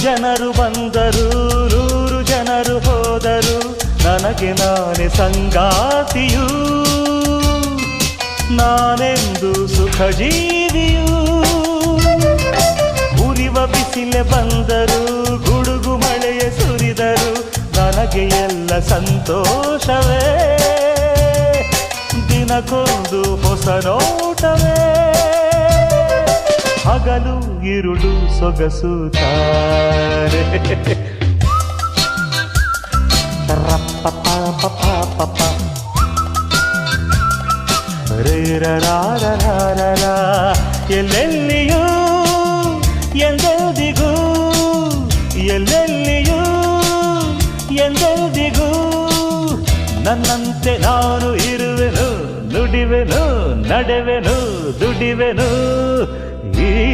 ಜನರು ಬಂದರು 100 ಜನರು ಹೋದರು ನನಗೆ ನಾನೇ ಸಂಗಾತಿಯು ನಾನೆಂದು ಸುಖ ಜೀವಿಯು ಉರಿವ ಬಿಸಿಲೆ ಬಂದರು ಗುಡುಗು ಮಳೆಯ ಸುರಿದರು ನನಗೆ ಎಲ್ಲ ಸಂತೋಷವೇ ದಿನಕ್ಕೊಂದು ಹೊಸ ನೋಟವೇ ಹಗಲು ಇರುಳು ಸೊಗಸು ತಾರೆ ರೇರರಾರರಾರರ ಎಲ್ಲೆಲ್ಲಿಯೂ ಎಂದೆಂದಿಗೂ ಎಲ್ಲೆಲ್ಲಿಯೂ ಎಂದೆಂದಿಗೂ ನನ್ನಂತೆ ನಾನು ಇರುವೆನು ನುಡಿವೆನು ನಡೆವೆನು ದುಡಿವೆನು